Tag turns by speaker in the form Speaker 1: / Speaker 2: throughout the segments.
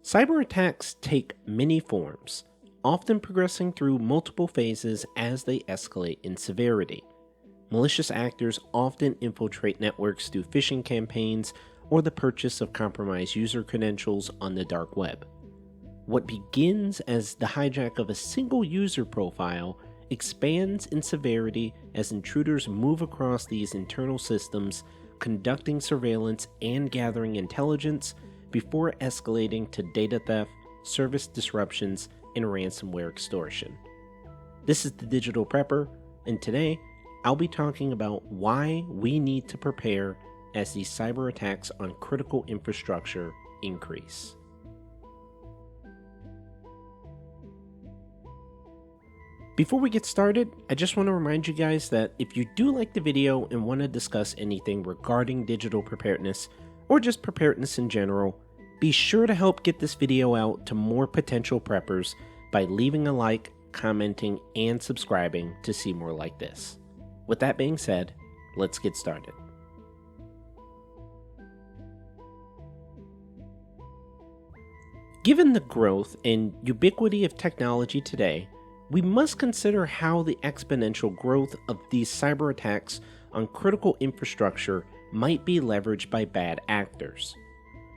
Speaker 1: Cyber attacks take many forms, often progressing through multiple phases as they escalate in severity. Malicious actors often infiltrate networks through phishing campaigns or the purchase of compromised user credentials on the dark web. What begins as the hijack of a single user profile expands in severity as intruders move across these internal systems, conducting surveillance and gathering intelligence before escalating to data theft, service disruptions, and ransomware extortion. This is the Digital Prepper, and today I'll be talking about why we need to prepare as these cyber attacks on critical infrastructure increase. Before we get started, I just want to remind you guys that if you do like the video and want to discuss anything regarding digital preparedness or just preparedness in general, be sure to help get this video out to more potential preppers by leaving a like, commenting, and subscribing to see more like this. With that being said, let's get started. Given the growth and ubiquity of technology today, we must consider how the exponential growth of these cyber attacks on critical infrastructure might be leveraged by bad actors.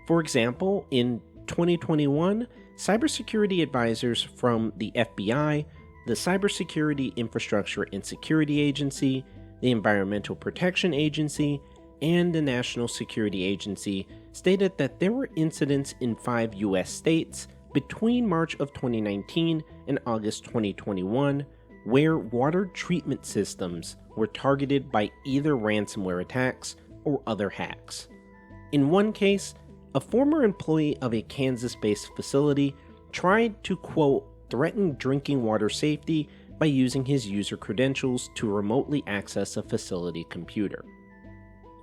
Speaker 1: For example, in 2021, cybersecurity advisors from the FBI, the Cybersecurity Infrastructure and Security Agency, the Environmental Protection Agency, and the National Security Agency stated that there were incidents in 5 US states between March of 2019 and August 2021 where water treatment systems were targeted by either ransomware attacks or other hacks. In one case, a former employee of a Kansas-based facility tried to, quote, threaten drinking water safety by using his user credentials to remotely access a facility computer.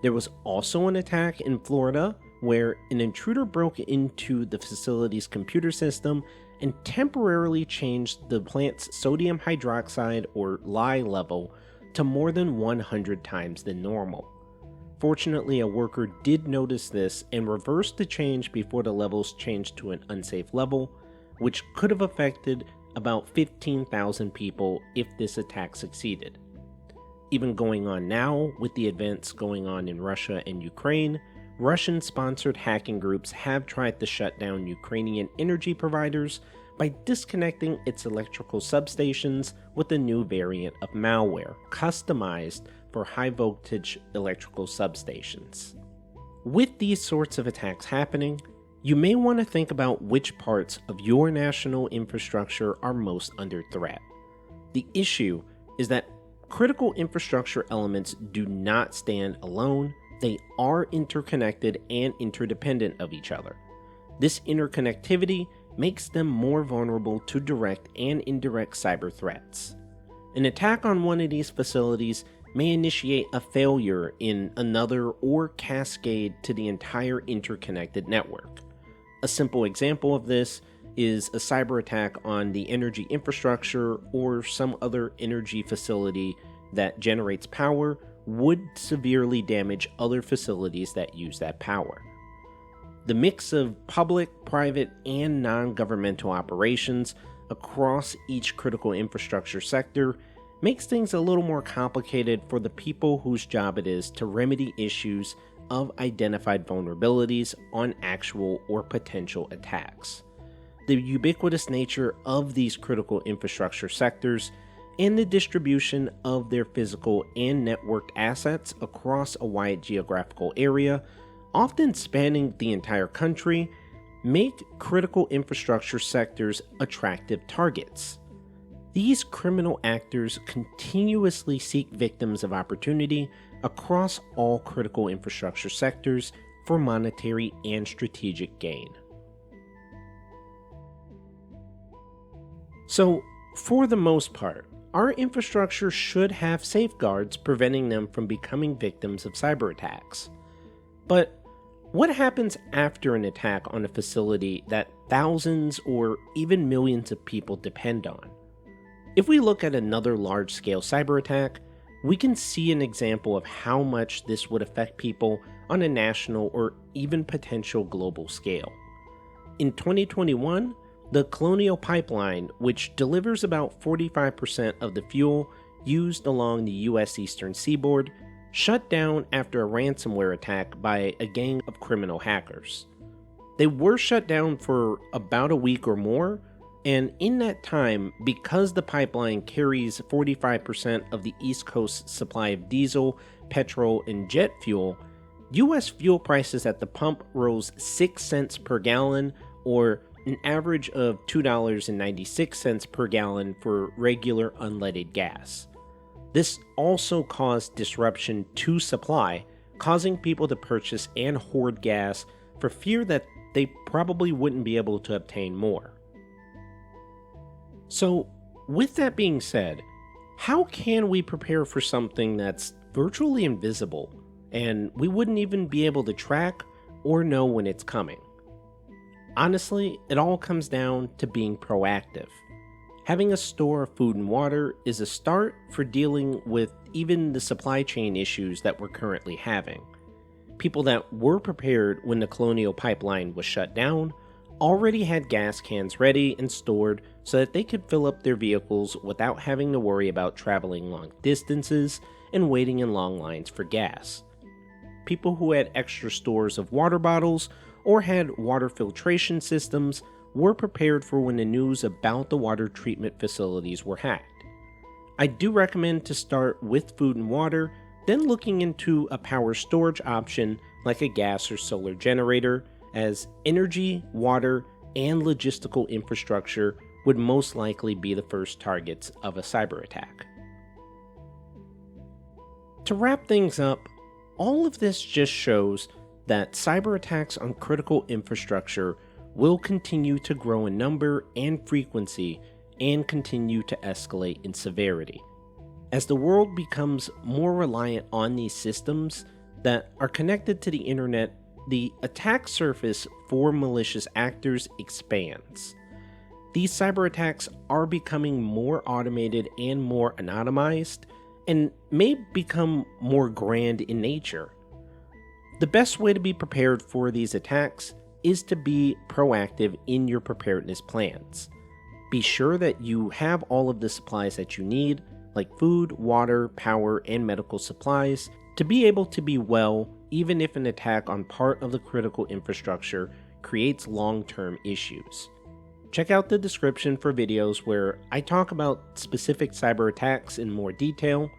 Speaker 1: There was also an attack in Florida where an intruder broke into the facility's computer system and temporarily changed the plant's sodium hydroxide or lye level to more than 100 times the normal. Fortunately, a worker did notice this and reversed the change before the levels changed to an unsafe level, which could have affected about 15,000 people if this attack succeeded. Even going on now, with the events going on in Russia and Ukraine, Russian-sponsored hacking groups have tried to shut down Ukrainian energy providers by disconnecting its electrical substations with a new variant of malware, customized for high-voltage electrical substations. With these sorts of attacks happening, you may want to think about which parts of your national infrastructure are most under threat. The issue is that critical infrastructure elements do not stand alone. They are interconnected and interdependent of each other. This interconnectivity makes them more vulnerable to direct and indirect cyber threats. An attack on one of these facilities may initiate a failure in another or cascade to the entire interconnected network. A simple example of this is a cyber attack on the energy infrastructure or some other energy facility that generates power would severely damage other facilities that use that power. The mix of public, private, and non-governmental operations across each critical infrastructure sector makes things a little more complicated for the people whose job it is to remedy issues of identified vulnerabilities on actual or potential attacks. The ubiquitous nature of these critical infrastructure sectors and the distribution of their physical and networked assets across a wide geographical area, often spanning the entire country, make critical infrastructure sectors attractive targets. These criminal actors continuously seek victims of opportunity across all critical infrastructure sectors for monetary and strategic gain. So, for the most part, our infrastructure should have safeguards preventing them from becoming victims of cyber attacks. But what happens after an attack on a facility that thousands or even millions of people depend on? If we look at another large-scale cyber attack, we can see an example of how much this would affect people on a national or even potential global scale. In 2021, the Colonial Pipeline, which delivers about 45% of the fuel used along the U.S. eastern seaboard, shut down after a ransomware attack by a gang of criminal hackers. They were shut down for about a week or more, and in that time, because the pipeline carries 45% of the East Coast's supply of diesel, petrol, and jet fuel, U.S. fuel prices at the pump rose 6 cents per gallon, or an average of $2.96 per gallon for regular unleaded gas. This also caused disruption to supply, causing people to purchase and hoard gas for fear that they probably wouldn't be able to obtain more. So, with that being said, how can we prepare for something that's virtually invisible and we wouldn't even be able to track or know when it's coming? Honestly, it all comes down to being proactive. Having a store of food and water is a start for dealing with even the supply chain issues that we're currently having. People that were prepared when the Colonial Pipeline was shut down already had gas cans ready and stored so that they could fill up their vehicles without having to worry about traveling long distances and waiting in long lines for gas. People who had extra stores of water bottles or had water filtration systems were prepared for when the news about the water treatment facilities were hacked. I do recommend to start with food and water, then looking into a power storage option like a gas or solar generator, as energy, water, and logistical infrastructure would most likely be the first targets of a cyber attack. To wrap things up, all of this just shows that cyber attacks on critical infrastructure will continue to grow in number and frequency and continue to escalate in severity. As the world becomes more reliant on these systems that are connected to the internet, the attack surface for malicious actors expands. These cyber attacks are becoming more automated and more anonymized, and may become more grand in nature. The best way to be prepared for these attacks is to be proactive in your preparedness plans. Be sure that you have all of the supplies that you need, like food, water, power, and medical supplies, to be able to be well even if an attack on part of the critical infrastructure creates long-term issues. Check out the description for videos where I talk about specific cyber attacks in more detail,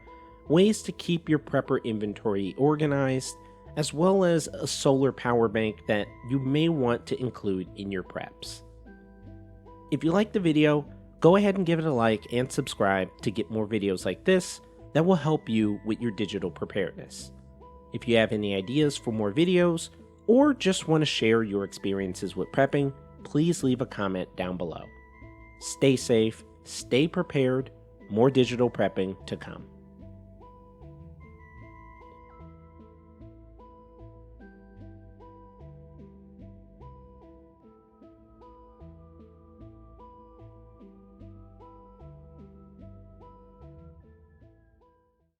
Speaker 1: ways to keep your prepper inventory organized, as well as a solar power bank that you may want to include in your preps. If you liked the video, go ahead and give it a like and subscribe to get more videos like this that will help you with your digital preparedness. If you have any ideas for more videos, or just want to share your experiences with prepping, please leave a comment down below. Stay safe, stay prepared, more digital prepping to come.